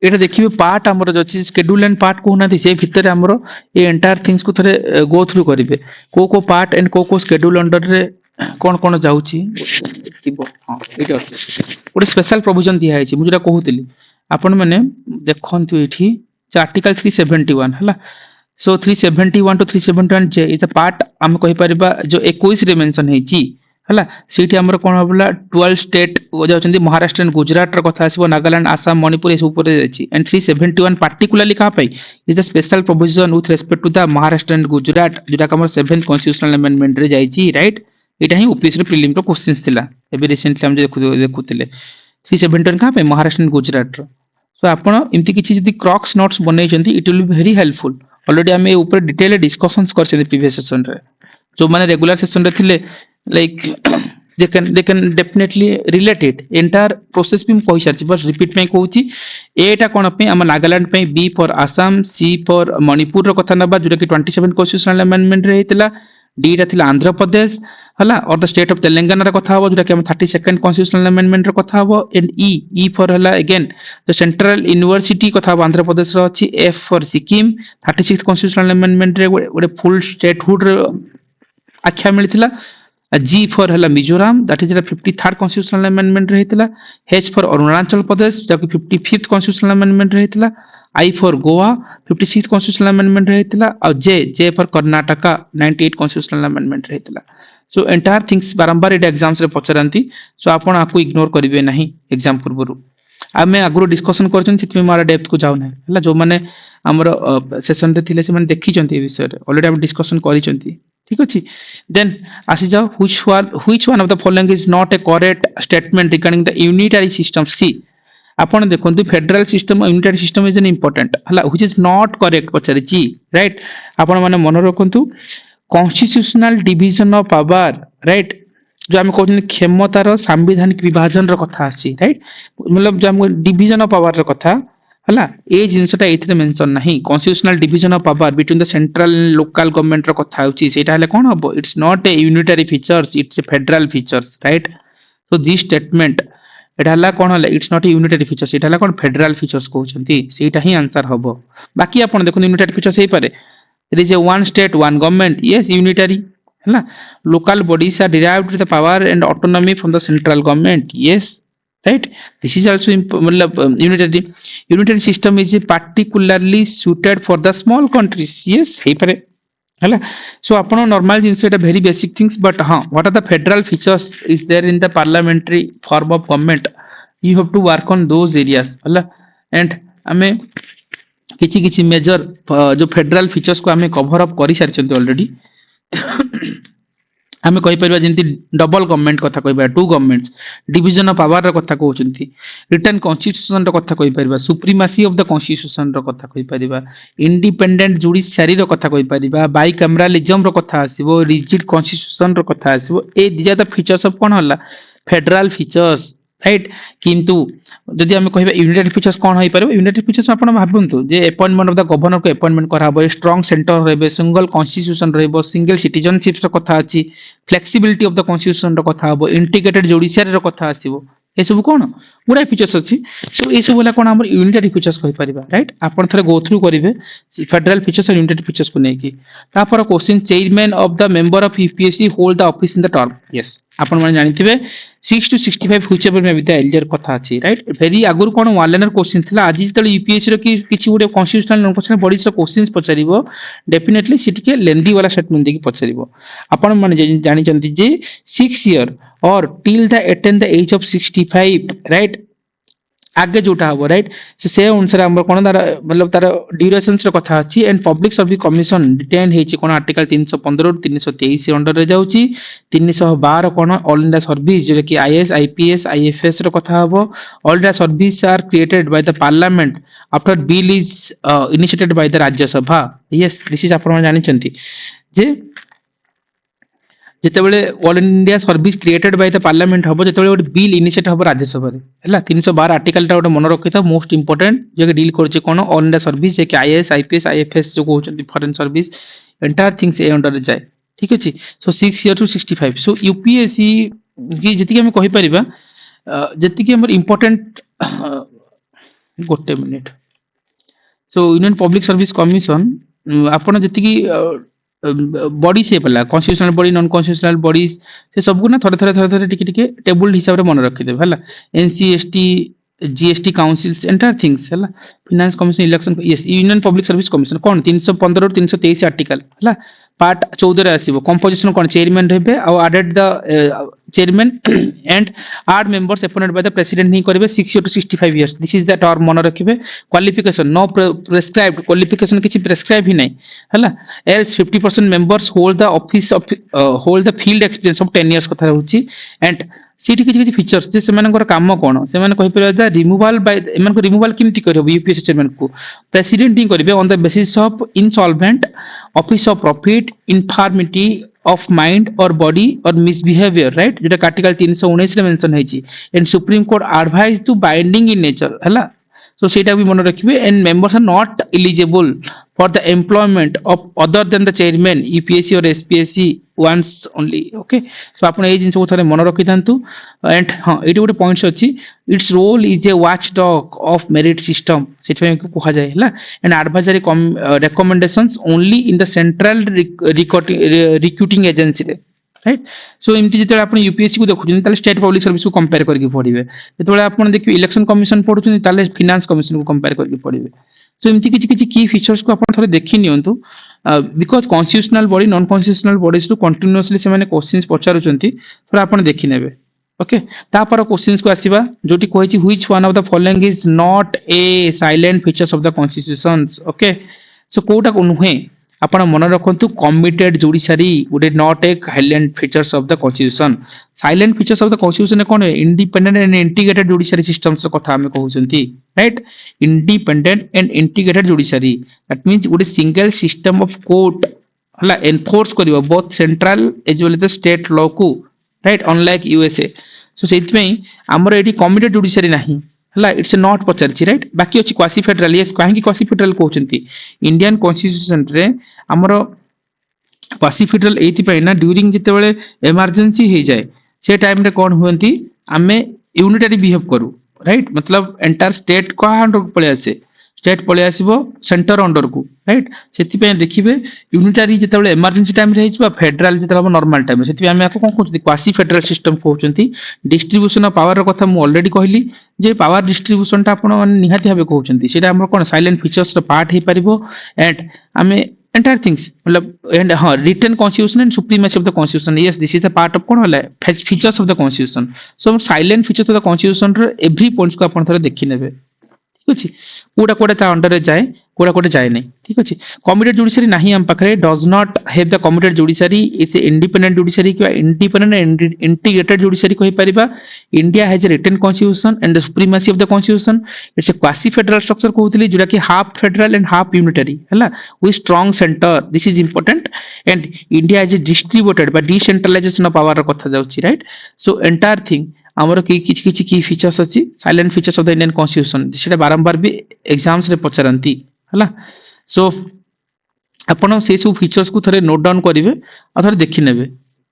एटा देखिबे पार्ट हमर जछि शेड्यूल एंड पार्ट को ना से भीतर हमर ए एंटायर थिंग्स को थरे गो थ्रू करिवे को पार्ट एंड को शेड्यूल अंडर रे कोन कोन जाउची थिबो हां एटा अछि गोटे स्पेशल प्रोविजन दिया है मुझे कहूली आपण मैंने देखु ये आर्टिकल 371 है so 371 to 371 J is part आम कहीपर जो 21 रे मेंशन है सीटी हमर कोन हबला 12 स्टेट जाउछन्ती महाराष्ट्र एंड गुजरात र कथा आसीबो नागालैंड आसाम मणिपुर एस ऊपर जाछि एंड 371 पार्टिकुलरली का पई is the special provision with respect to the Maharashtra and Gujarat जोटा हमर 7th कॉन्स्टिट्यूशनल अमेंडमेंट रे जाइछि राइट एटा ही ओपीएस रे प्रीलिम रो क्वेश्चंस थिला एबे रिसेंटली हम देखुतिले 371 का पे महाराष्ट्र एंड गुजरात रो सो आपण एमती किछि जदी क्रॉक्स नोट्स बनै छन्ती it will be very helpful already हम ए ऊपर डिटेल डिस्कशंस कर छन्ती प्रीवियस सेशन रे जो माने रेगुलर सेशन रे थिले like they can definitely relate it entire process भी कहि सारछि बस रिपीट में कहूची एटा कोन पे हम नागालैंड पे B for Assam C for Manipur रो कथा नबा जोटा कि 27th कॉन्स्टिट्यूशनल अमेंडमेंट रे हेतिला डी रा थिला आंध्र प्रदेश हला और द स्टेट ऑफ तेलंगाना रा कथा हबो जोटा कि हम 32nd कॉन्स्टिट्यूशनल अमेंडमेंट रो कथा हबो एंड ई फॉर हला अगेन द सेंट्रल यूनिवर्सिटी कथा हबो आंध्र प्रदेश रो अछि F for Sikkim 36th constitutional amendment रे गोटे फुल स्टेटहुड रो आख्या मिलिथिला जी फॉर हला Mizoram that is the 53rd constitutional amendment रहितला एच फॉर अरुणाचल प्रदेश जो कि 55th कॉन्स्टिट्यूशनल अमेंडमेंट रहितला I for Goa 56th constitutional amendment रहितला और J for Karnataka 98th constitutional amendment रहितला सो एंटायर थिंग्स बारंबार एटा एग्जाम्स रे पचरांती सो आपण आकु इग्नोर करिवे नाही एग्जाम पूर्वरु आमे आगु डिस्कशन कर मार डेप्थ को जाऊ ना है जो मैंने आमर सेशन रे थिले से माने देखी ए विषय ऑलरेडी हम डिस्कशन करी ठीक अच्छे देन आसी जाओ which one of the following is not a correct statement regarding the unitary system सी आपण देखंतु federal system unitary system is an important हला व्हिच इज नॉट करेक्ट पचारे जी राइट आपण माने मन रखंतु constitutional division of power right जो आम कहते क्षमतार सांविधानिक विभाजन कथा आसी राइट मतलब जो आम डिवीजन ऑफ पावर कथा हला ए जिनसटा एथिरे मेंशन नाही constitutional division of power between the central and local government कथा होची सेटा हले कोन हबो it's not A unitary features it's a federal features right so this statement एटा हला कोन हले it's not A unitary features एटा हला कोन फेडरल फीचर्स कहउचंती सेटा ही आंसर हबो बाकी आपण देखो यूनिटरी फीचर्स हे पारे there is a one state one government yes unitary है ना local bodies are derived with the power and autonomy from the central government yes right this is also मतलब unitary system is particularly suited for the small countries yes हे पारे है सो आपण नॉर्मल जिंस एटा वेरी बेसिक थिंग्स बट हां what are the federal features is there in the parliamentary form of government you have to work on those areas है एंड हमें किछि किछि मेजर जो फेडरल फीचर्स को हमें कवर अप करि सारछन्ते ऑलरेडी हमें कहि परबा जेंति डबल गवर्नमेंट कथा कहि परबा two governments division of power र कथा कहउचंती रिटन कॉन्स्टिट्यूशन र कथा कहि परबा सुप्रीमेसी ऑफ द कॉन्स्टिट्यूशन र कथा कहि परबा इंडिपेंडेंट जुडिशियरी र कथा कहि परबा बाई कैमरालिज्म र कथा आसीबो रिजिड कॉन्स्टिट्यूशन र कथा आसीबो ए these are the features of कोन हला फेडरल फीचर्स राइट किंतु जदि हम कहबा यूनिटरी फीचर्स कोन होई परबो यूनिटरी फीचर्स आपण भाबंतु जे अपॉइंटमेंट ऑफ द गवर्नर को अपॉइंटमेंट करा हबो स्ट्रांग सेंटर रहबे सिंगल कॉन्स्टिट्यूशन रहबो सिंगल सिटीजनशिप र कथा अछि फ्लेक्सिबिलिटी ऑफ द कॉन्स्टिट्यूशन र कथा हबो इंटीग्रेटेड जुडिशियरी र कथा आसीबो ए सब कोन गुडा फीचर्स अछि सो ए सब वाला कोन हमर यूनिटरी फीचर्स कहि परिबा राइट आपण थरे गो थ्रू करिवे फेडरल फीचर्स और यूनिटरी फीचर्स को नेकी तापर question chairman of the member of UPSC hold the office in the term yes आपण माने जानिथिबे 6 to 65 which ever may be the earlier कथा अछि राइट वेरी आगुर कोन वन लाइनर क्वेश्चन थिला आज जतले यूपीएससी रो किछि गुडे कॉन्स्टिट्यूशनल नॉन क्वेश्चन बॉडीज रो क्वेश्चंस पचारिबो डेफिनेटली सिटिके लेंदी वाला स्टेटमेंट देकी पचारिबो आपण माने जानि चंती जे 6 ईयर और till the attain the age of 65 right आगे जोटा हबो राइट से अनुसार हमर कोन तार मतलब तार ड्यूरेशंस रो कथा अछि and public service commission detain हेछि कोन आर्टिकल 315 323 अंडर रे जाउछि 312 कोन ऑल इंडिया सर्विस जे कि आईएएस आईपीएस आईएफएस रो कथा हबो all India service are created by the parliament after bill is initiated by the Rajya Sabha yes this is आपण जानि चंती जे जेतेबेले all India service created by the parliament हबो जेतेबेले ଗୋଟେ बिल इनिशिएट हबो राज्यसभा रे हैला 312 आर्टिकल टा ଗୋଟେ मन रखिथा मोस्ट इंपोर्टेंट जे डील करचे कोन ऑल इंडिया सर्विस जे कि आईएएस आईपीएस आईएफएस जो कहउछन foreign service entire things A under रे जाय ठीक अछि सो 6 ईयर टू 65 सो यूपीएससी की जति हम कहि परिबा जति कि हमर इंपोर्टेंट गोटे मिनिट सो यूनियन पब्लिक सर्विस कमिशन आपण जति कि बॉडी से पला constitutional body non constitutional bodies से सब को ना थोड़े टिके टिके टेबल हिसाब रे मन रखि देबे हला NCST GST councils entire things हला finance commission election yes union public service commission कोन 315 और 323 आर्टिकल हला पार्ट 14 रे आसीबो कंपोजिशन कोन चेयरमैन रहबे और added the chairman and 8 members appointed by the president ही करबे 60 to 65 years this is the term मन रखिबे क्वालिफिकेशन नो प्रेस्क्राइब्ड क्वालिफिकेशन किछि प्रेस्क्राइब ही नै हला else 50% members hold the office of hold the field experience of 10 years कथा रहउची एंड सीटी किछि फीचर्स जे सेमानकर काम कोन सेमान कहि परबा द रिमूवल बाय एमान को रिमूवल किमति करबो यूपीएससी चेयरमैन को प्रेसिडेंट ही करबे on the basis of insolvent office of profit infirmity of mind और बॉडी और मिसबिहेवियर राइट जेटा आर्टिकल 319 रे मेंशन हैछि and supreme court advise to binding in nature हला सो सेटा भी मन रखिबे and members are not eligible for the employment of other than the chairman UPSC और SPSC once only okay so आपण ए जिंस को थरे मन रखि थांतु एंड हां एटी गोटे पॉइंट्स अछि it's role is a watchdog of merit system सेठमे को कहा जाय हला and advisory recommendations only in the central recruiting agency रे राइट सो एमती जेते आपण यूपीएससी को देखु ताले स्टेट पब्लिक सर्विस को कंपेयर करके पढिबे जेते आपण देखि इलेक्शन कमिशन पढुछन ताले फाइनेंस कमिशन को कंपेयर करके पढिबे सो एमती किछि किछि की फीचर्स को आपण थरे देखि नियंतु because constitutional body non constitutional bodies to continuously से माने क्वेश्चंस पचारुचंती थोड़ा आपण देखि नेबे ओके तापर क्वेश्चंस को आसीबा जोटी कहैछि which one of the following is not a salient features of the constitutions okay so कोटा को नुहे आपण मन रखंतु committed judiciary would not a salient features of the constitution salient features of the constitution कोन independent and integrated judiciary systems कथा हम कहउछंती right independent and integrated judiciary that means would single system of court हला एनफोर्स करिवो both central as well as the state law को राइट अनलाइक यूएसए सो सेइतमें हमर एटी कमिटेड जुडिशरी नाही हला इट्स नॉट पचारछि राइट बाकी अछि क्वासी फेडरल यस काहे कि क्वासी फेडरल कहउछंती इंडियन कॉन्स्टिट्यूशन रे हमर क्वासी फेडरल एथि पय ना ड्यूरिंग जते बेले इमरजेंसी हे जाय से टाइम रे कोन होंती हमें यूनिटरी बिहेव करू राइट मतलब एंटायर स्टेट को अंडर पळे आसे स्टेट पळे आसीबो सेंटर अंडर को राइट सेति पे देखिबे यूनिटरी जते बेले इमरजेंसी टाइम रे हिचबा फेडरल जते बेले नॉर्मल टाइम सेति पे हम याको कोन कहउछती क्वासी फेडरल सिस्टम कहउछंती डिस्ट्रीब्यूशन ऑफ पावर कथा मु ऑलरेडी कहली जे पावर डिस्ट्रीब्यूशन टा आपण निहाती भाबे कहउछंती सेटा हमर कोन साइलेंट फीचर्स रो पार्ट हे परिबो एंड हमें entire things मतलब and हाँ written constitution and supremacy of the constitution yes this is the part of कौन वाला है features of the constitution so silent features of the constitution row every points को अपन थोड़ा देखी नेबे ठीक अछि कोडा कोडा ता अंडर रे जाए कोडा कोडा जाए नहीं ठीक अछि कमिटेड जुडिशरी नाही हम पाखरे does not have the committed judiciary it's independent judiciary कि इंडिपेंडेंट एंड इंटीग्रेटेड जुडिशरी कहि परिबा India has a written constitution and the supremacy of the constitution it's a quasi federal structure कहउतली जुडा कि half federal and half unitary हला with strong centre this is important and India has a distributed बा डिसेंट्रलाइजेशन ऑफ पावर कथा जाउची राइट सो एंटायर थिंग हमर की फीचर्स अछि silent features of the Indian constitution सेटा बारंबार भी एग्जाम्स रे पचारंती हला सो आपण से सब फीचर्स को थरे नोट डाउन करिवे आ थरे देखि नेबे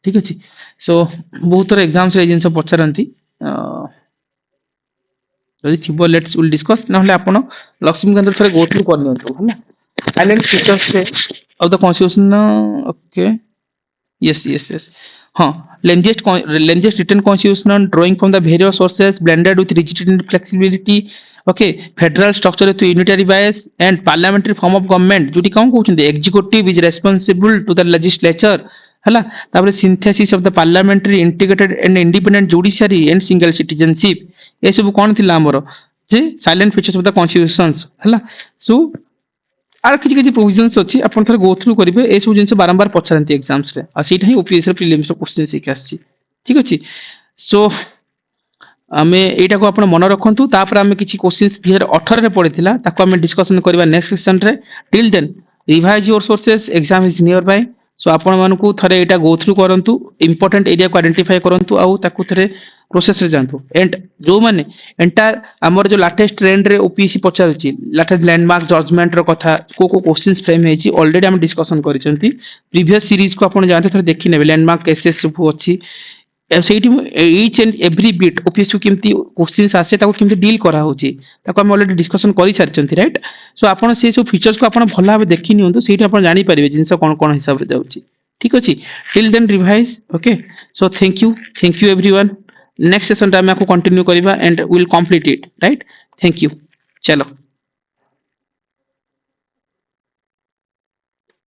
ठीक अछि सो बहुत थरे एग्जाम्स रे जिंस पचारंती जदि थिबो लेट्स विल डिस्कस नहले आपण लक्ष्मीकांत थरे गो थ्रू करनियंतु हला silent features of the constitution okay yes yes yes हाँ lengthiest written constitution drawing from the various sources blended with rigidity and flexibility okay federal structure to unitary bias and parliamentary form of government जोटी कौन कहउछन्ते executive is responsible to the legislature हला तापर synthesis of the parliamentary integrated and independent judiciary and single citizenship ए सब कोन थिला हमर जे silent features of the constitutions हला सो आर किछि प्रोविजंस अछि अपन थर गो थ्रू करिवे ए सब जिंस बारंबार पछरंती एग्जाम्स रे आ सेटा ही ओपीएस रे प्रीलिम्स रो क्वेश्चन सिख आछि ठीक अछि सो हमें एटा को अपन मन रखंतु तापर हमें किछि क्वेश्चंस 2018 रे पढिथिला ताको हमें डिस्कशन करबा नेक्स्ट सेशन रे till then revise your sources exam is near by so आपण मानकू थरे एटा गो थ्रू करंतु इंपोर्टेंट एरिया को आइडेंटिफाई करंतु आ ताकू थरे प्रोसेस रे जानतु एंड जो माने एंटायर हमर जो लेटेस्ट ट्रेंड रे ओपीएससी पचारछि लेटेस्ट लैंडमार्क जजमेंट रो कथा को क्वेश्चंस फ्रेम हेछि ऑलरेडी हम डिस्कशन करिसंती प्रीवियस सीरीज को आपण जानते थरे देखि नेबे लैंडमार्क केसेस सब अछि ସେଇଠି each and every bit OPSC केमती क्वेश्चंस आसे ताको केमती डील करा होची ताको हम ऑलरेडी डिस्कशन करि सारचंती राइट सो आपण से सब फीचर्स को आपण भला भाबे देखि नियंतु सेठी आपण जानि परिबे जिंस कोन कोन हिसाब रे जाउची ठीक अछि till then revise okay so thank you everyone next session टा हम को कंटिन्यू करबा and will complete it right thank you चलो